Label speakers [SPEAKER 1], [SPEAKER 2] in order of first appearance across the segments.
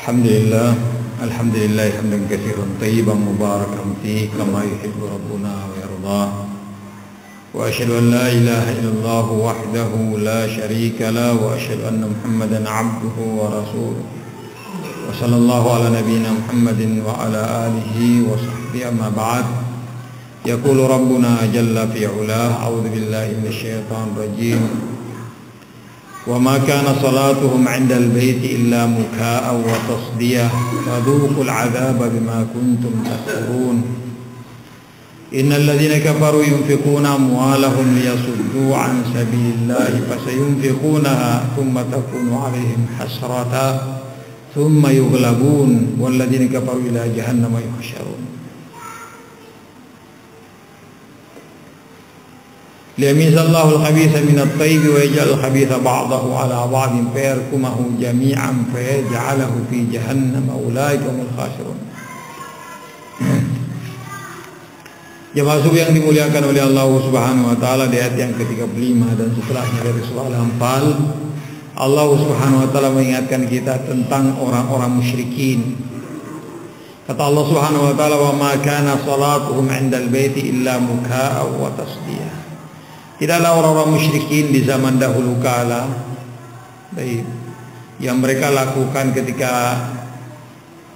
[SPEAKER 1] Alhamdulillah, alhamdulillah hamdan katsiran tayyiban mubarakan fihi kama yuhibbu rabbuna wa yarda. Wa asyhadu an la ilaha illallah wahdahu la syarika la wa asyhadu anna Muhammadan 'abduhu wa rasuluh. Wa sallallahu ala nabiyyina Muhammadin wa ala alihi wa sahbihi amma ba'd. Yaqulu rabbuna jalla fi 'ulah, a'udzu billahi minasyaitonir rajim. وما كان صلاتهم عند البيت إلا مكاء وتصدية فذوقوا العذاب بما كنتم تكفرون إن الذين كفروا ينفقون أموالهم ليصدوا عن سبيل الله فسينفقونها ثم تكون عليهم حسرة ثم يغلبون والذين كفروا إلى جهنم يحشرون liyamizallahu al-khabitha min at-tayyib wa yaj'al al-khabitha ba'dahu 'ala ba'din fayarkumahu jami'an fayaj'alahu fi jahannam ulaika humul khasirun. Jemaah subuh yang dimuliakan oleh Allah Subhanahu wa taala, di ayat yang ke-35 dan setelahnya dari surah Al-Anfal, Allah Subhanahu wa taala mengingatkan kita tentang orang-orang musyrikin. Kata Allah Subhanahu wa taala, "Wa ma kana salatuhum 'indal baiti illa mukaa'a wa tasdiyah." Tidaklah orang-orang musyrikin di zaman dahulu kala yang mereka lakukan ketika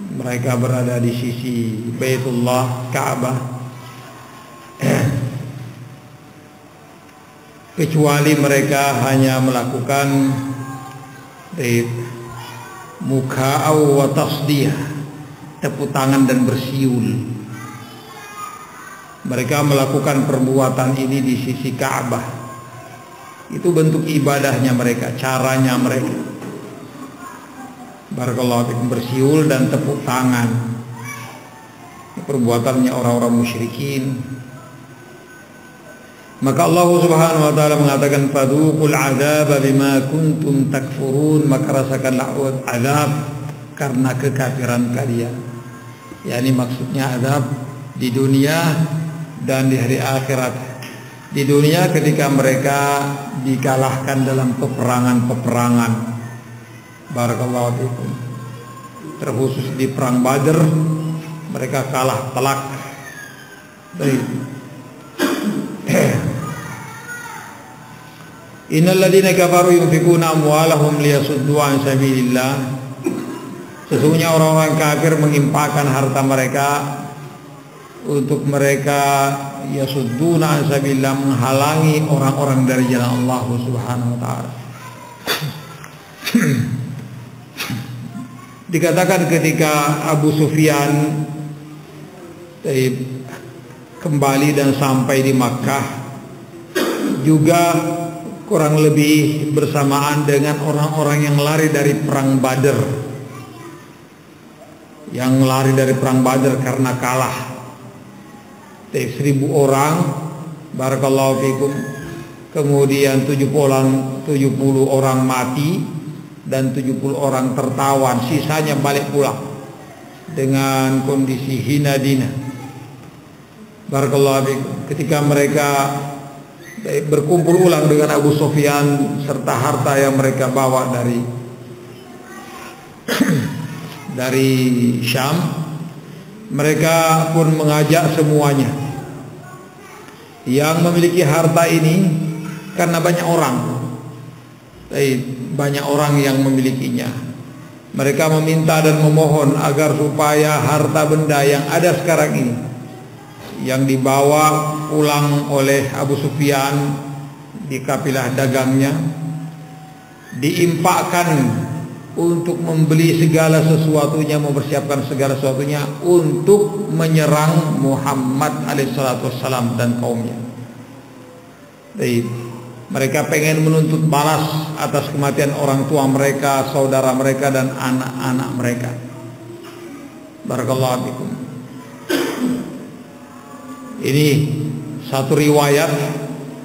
[SPEAKER 1] mereka berada di sisi Baitullah Ka'bah, kecuali mereka hanya melakukan muka'aw wa tasdiyah, tepuk tangan dan bersiul. Mereka melakukan perbuatan ini di sisi Ka'bah. Itu bentuk ibadahnya mereka, caranya mereka. Barakallahu fikum, bersiul dan tepuk tangan. Perbuatannya orang-orang musyrikin. Maka Allah Subhanahu wa taala mengatakan fadhuqul 'adzaba bima kuntum takfurun, maka rasakanlah azab karena kekafiran kalian. Yani maksudnya azab di dunia dan di hari akhirat. Di dunia ketika mereka dikalahkan dalam peperangan-peperangan, barakallahu fikum, terkhusus di perang Badr mereka kalah telak. Innal ladzina kafaru yunfikuna amwalahum liyasuddu an sabilillah. Sesungguhnya orang-orang kafir mengimpakkan harta mereka untuk mereka yasudduna an sabilillah, menghalangi orang-orang dari jalan Allah Subhanahu wa taala. Dikatakan ketika Abu Sufyan kembali dan sampai di Makkah, juga kurang lebih bersamaan dengan orang-orang yang lari dari perang Badr, yang lari dari perang Badr karena kalah. 1.000 orang, barakallahu fikum, kemudian 70 orang mati dan 70 orang tertawan, sisanya balik pulang dengan kondisi hina dina. Barakallahu fikum, ketika mereka berkumpul ulang dengan Abu Sufyan serta harta yang mereka bawa dari Syam, mereka pun mengajak semuanya yang memiliki harta ini, karena banyak orang yang memilikinya. Mereka meminta dan memohon agar supaya harta benda yang ada sekarang ini, yang dibawa pulang oleh Abu Sufyan di kafilah dagangnya, diimpakkan untuk membeli segala sesuatunya, mempersiapkan segala sesuatunya untuk menyerang Muhammad alaihissalam dan kaumnya. Mereka pengen menuntut balas atas kematian orang tua mereka, saudara mereka dan anak-anak mereka. Barakallahu fikum. Ini satu riwayat.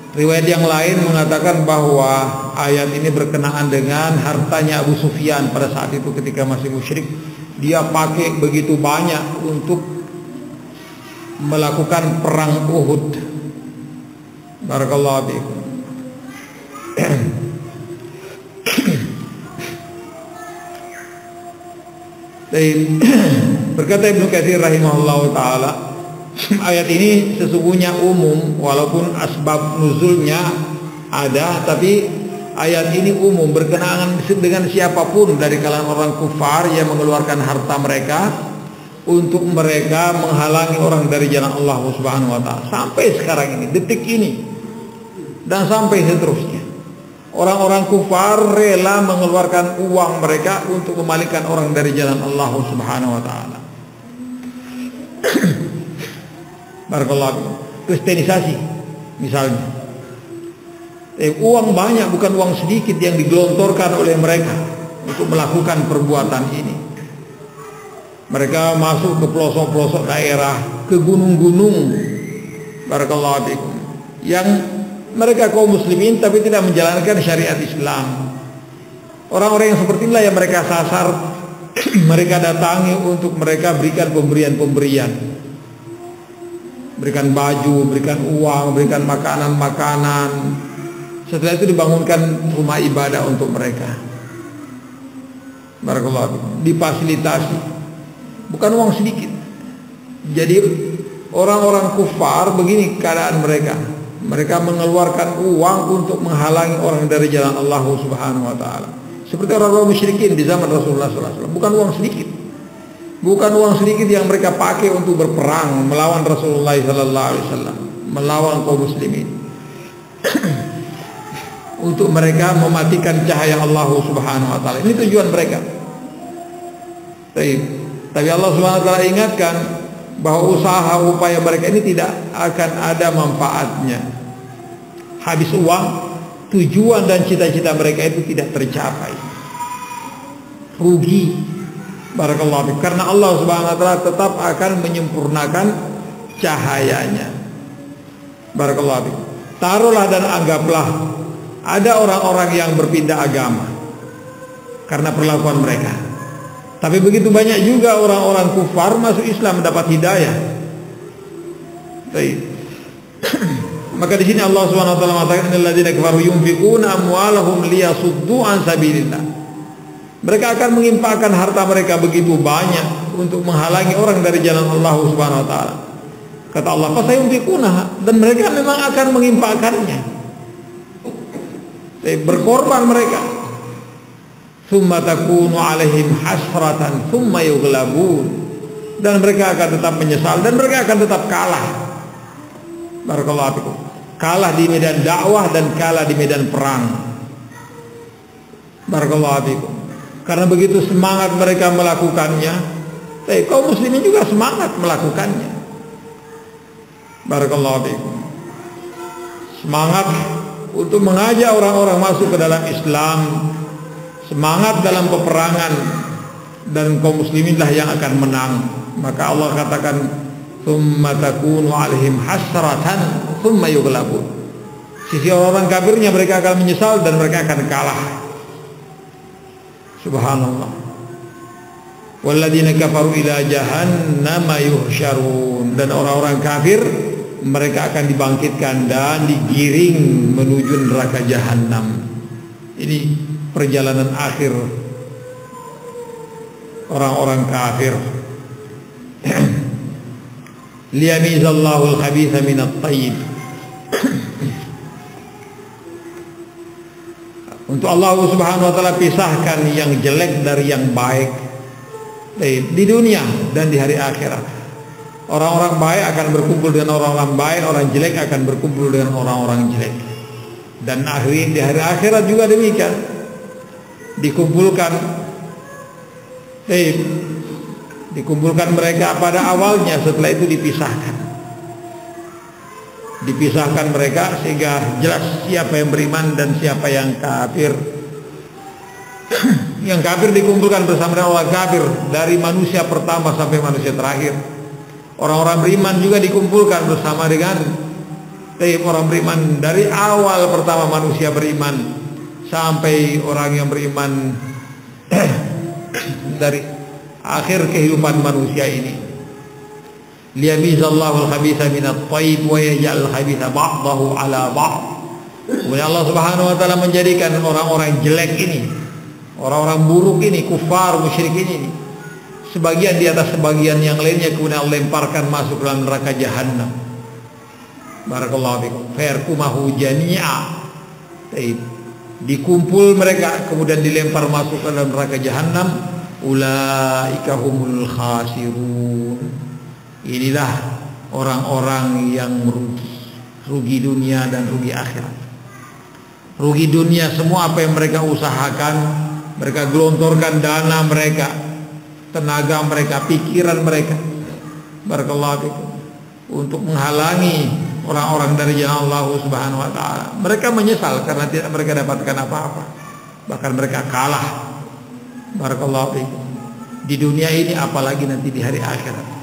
[SPEAKER 1] Riwayat yang lain mengatakan bahwa ayat ini berkenaan dengan hartanya Abu Sufyan pada saat itu ketika masih musyrik. Dia pakai begitu banyak untuk melakukan perang Uhud. Barakallahu fiikum. Berkata Ibnu Katsir rahimahullahu taala, ayat ini sesungguhnya umum, walaupun asbab nuzulnya ada, tapi ayat ini umum, berkenaan dengan siapapun dari kalangan orang kufar yang mengeluarkan harta mereka untuk mereka menghalangi orang dari jalan Allah Subhanahu wa taala. Sampai sekarang ini, detik ini, dan sampai seterusnya. Orang-orang kufar rela mengeluarkan uang mereka untuk memalingkan orang dari jalan Allah Subhanahu wa taala. Barakallahu. Kristenisasi misalnya. Uang banyak, bukan uang sedikit yang digelontorkan oleh mereka untuk melakukan perbuatan ini. Mereka masuk ke pelosok-pelosok daerah, ke gunung-gunung, barakallahu fikum, yang mereka kaum muslimin tapi tidak menjalankan syariat Islam. Orang-orang yang seperti inilah yang mereka sasar, mereka datangi untuk mereka berikan pemberian-pemberian, berikan baju, berikan uang, berikan makanan-makanan. Setelah itu dibangunkan rumah ibadah untuk mereka. Barakallahu fikum, difasilitasi, bukan uang sedikit. Jadi orang-orang kufar begini keadaan mereka. Mereka mengeluarkan uang untuk menghalangi orang dari jalan Allah Subhanahu wa taala. Seperti orang-orang musyrikin di zaman Rasulullah SAW. Bukan uang sedikit. Bukan uang sedikit yang mereka pakai untuk berperang melawan Rasulullah SAW, melawan kaum muslimin. Untuk mereka mematikan cahaya Allah Subhanahu wa taala. Ini tujuan mereka. Tapi Allah Subhanahu wa taala ingatkan bahwa usaha upaya mereka ini tidak akan ada manfaatnya. Habis uang, tujuan dan cita-cita mereka itu tidak tercapai. Rugi. Barakallahu fiik. Karena Allah Subhanahu wa taala tetap akan menyempurnakan cahayanya. Barakallahu fiik. Taruhlah dan anggaplah ada orang-orang yang berpindah agama karena perlakuan mereka. Tapi begitu banyak juga orang-orang kufar masuk Islam, mendapat hidayah. Baik. Maka di sini Allah Subhanahu wa taala mengatakan alladzina kafaru yunfiquna amwalahum liyasuddu an sabilillah. Mereka akan menginfakkan harta mereka begitu banyak untuk menghalangi orang dari jalan Allah Subhanahu wa taala. Kata Allah, "Fasayunfiquna," dan mereka memang akan menginfakkannya. Berkorban mereka. Tsumma takunu alaihim hasratan tsumma yughlabun, dan mereka akan tetap menyesal dan mereka akan tetap kalah. Barakallahu fikum. Kalah di medan dakwah dan kalah di medan perang. Barakallahu fikum. Karena begitu semangat mereka melakukannya, kaum muslimin juga semangat melakukannya. Barakallahu fikum. Semangat untuk mengajak orang-orang masuk ke dalam Islam, semangat dalam peperangan, dan kaum musliminlah yang akan menang. Maka Allah katakan, "Tsumma takunu 'alaihim hasratan tsumma yughlabun." Sisi orang kafirnya mereka akan menyesal dan mereka akan kalah. Subhanallah. Walladzina kafaru ila jahannama yuhsyarun, dan orang-orang kafir mereka akan dibangkitkan dan digiring menuju neraka jahanam. Ini perjalanan akhir orang-orang kafir. Liyamizallahu al-khabitha min at-tayyib. Untuk Allah Subhanahu wa taala pisahkan yang jelek dari yang baik di dunia dan di hari akhirat. Orang-orang baik akan berkumpul dengan orang-orang baik, orang jelek akan berkumpul dengan orang-orang jelek. Dan di hari akhirat juga demikian. Dikumpulkan mereka pada awalnya, setelah itu dipisahkan mereka sehingga jelas siapa yang beriman dan siapa yang kafir. Yang kafir dikumpulkan bersama dengan orang kafir dari manusia pertama sampai manusia terakhir. Orang-orang beriman juga dikumpulkan bersama dengan orang beriman dari awal pertama manusia beriman sampai orang yang beriman dari akhir kehidupan manusia ini. Liyamizallahu al-khabitha min at-tayyib wa yaj'al al-khabitha ba'dahu 'ala ba'd. Allah Subhanahu wa taala menjadikan orang-orang jelek ini, orang-orang buruk ini, kufar musyrikin ini, sebagian di atas sebagian yang lainnya, kemudian Allah lemparkan masuk dalam neraka jahanam. Barakallahu fikum. Fayarkumahu jami'a. Dikumpul mereka kemudian dilempar masuk ke dalam neraka jahanam. Ulaika humul khasirun. Inilah orang-orang yang rugi dunia dan rugi akhirat. Rugi dunia, semua apa yang mereka usahakan, mereka gelontorkan dana mereka, tenaga mereka, pikiran mereka, barakallahu fikum, untuk menghalangi orang-orang dari jalan Allah Subhanahu wa taala. Mereka menyesal karena tidak mereka dapatkan apa-apa. Bahkan mereka kalah. Barakallahu fikum. Di dunia ini apalagi nanti di hari akhirat.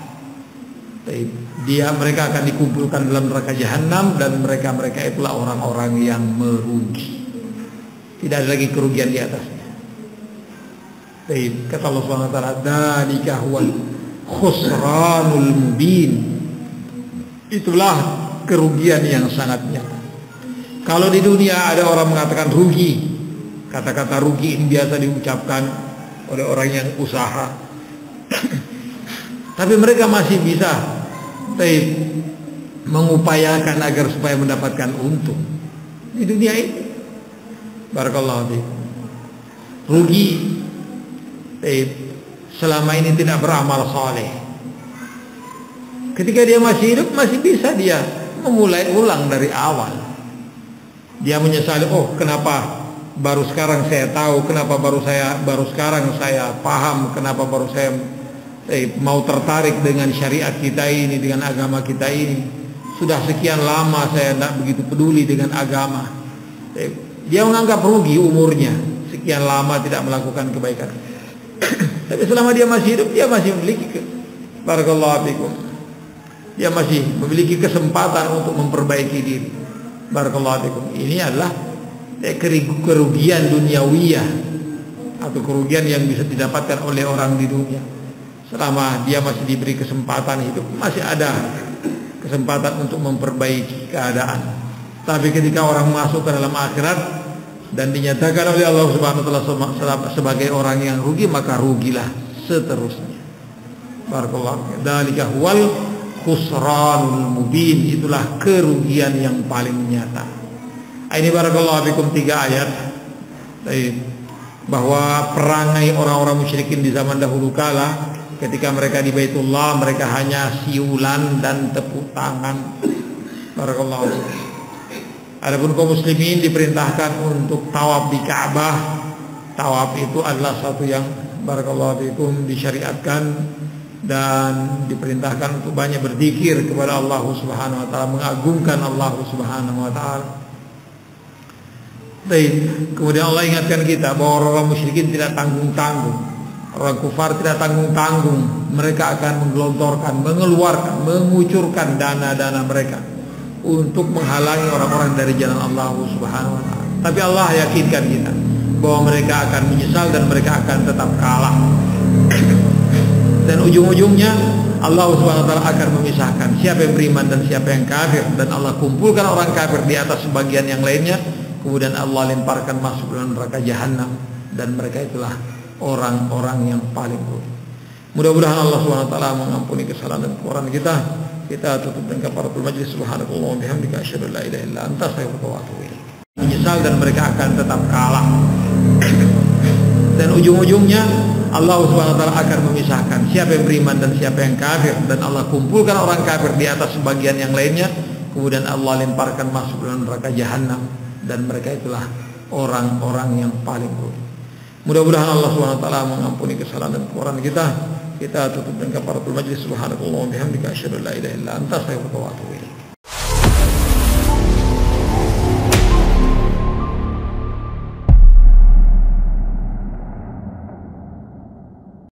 [SPEAKER 1] Mereka akan dikumpulkan dalam neraka jahanam dan mereka itulah orang-orang yang merugi. Tidak ada lagi kerugian di atasnya. Kata Allah Subhanahu wa taala, "Dzalika huwal khusranul mubin." Itulah kerugian yang sangat nyata. Kalau di dunia ada orang mengatakan rugi, kata-kata rugi ini biasa diucapkan oleh orang yang usaha. Tapi mereka masih bisa mengupayakan agar supaya mendapatkan untung di dunia ini. Barakallahu fiikum. Rugi selama ini tidak beramal saleh. Ketika dia masih hidup masih bisa dia memulai ulang dari awal. Dia menyesali, oh kenapa baru sekarang saya tahu, kenapa baru sekarang saya paham, kenapa baru saya mau tertarik dengan syariat kita ini, dengan agama kita ini. Sudah sekian lama saya tidak begitu peduli dengan agama. Dia menganggap rugi umurnya, sekian lama tidak melakukan kebaikan. Tapi selama dia masih hidup, dia masih memiliki barakallahu fikum. Dia masih memiliki kesempatan untuk memperbaiki diri. Barakallahu fikum. Ini adalah kerugian duniawiyah atau kerugian yang bisa didapatkan oleh orang di dunia. Selama dia masih diberi kesempatan hidup, masih ada kesempatan untuk memperbaiki keadaan. Tapi ketika orang masuk ke dalam akhirat dan dinyatakan oleh Allah Subhanahu wa taala sebagai orang yang rugi, maka rugilah seterusnya. Barakallahu. Dzalika huwal khusranul mubin. Itulah kerugian yang paling nyata. Ini barakallahu fikum 3 ayat bahwa perangai orang-orang musyrikin di zaman dahulu kala, ketika mereka di Baitullah, mereka hanya siulan dan tepuk tangan. Barakallahu fikum. Adapun kaum muslimin diperintahkan untuk tawaf di Ka'bah. Tawaf itu adalah satu yang barakallahu fikum disyariatkan dan diperintahkan untuk banyak berzikir kepada Allah Subhanahu wa taala, mengagungkan Allah Subhanahu wa taala. Kemudian Allah ingatkan kita bahwa orang musyrikin tidak tanggung-tanggung. Orang kufar tidak tanggung-tanggung. Mereka akan menggelontorkan, mengeluarkan, mengucurkan dana-dana mereka untuk menghalangi orang-orang dari jalan Allah Subhanahu wa taala. Tapi Allah yakinkan kita bahwa mereka akan menyesal dan mereka akan tetap kalah. Dan ujung-ujungnya Allah Subhanahu wa taala akan memisahkan siapa yang beriman dan siapa yang kafir, dan Allah kumpulkan orang kafir di atas sebagian yang lainnya, kemudian Allah lemparkan masuk dalam neraka jahanam, dan mereka itulah orang-orang yang paling rugi. Mudah-mudahan Allah Subhanahu wa taala mengampuni kesalahan dan kekurangan kita. Kita tutup dengan kafaratul majlis. Subhanallahi wa bihamdika asyhadu an la ilaha illa anta astaghfiruka wa atubu ilaik. Menyesal dan mereka akan tetap kalah. Dan ujung-ujungnya Allah Subhanahu wa taala akan memisahkan siapa yang beriman dan siapa yang kafir, dan Allah kumpulkan orang kafir di atas sebagian yang lainnya, kemudian Allah lemparkan masuk dalam neraka jahanam, dan mereka itulah orang-orang yang paling rugi. Mudah-mudahan Allah Subhanahu wa taala mengampuni kesalahan dan kekurangan kita. Kita tutup dengan kafaratul majlis. Subhanallahi wa bihamdika asyhadu an la ilaha illa anta astaghfiruka wa atubu ilaik.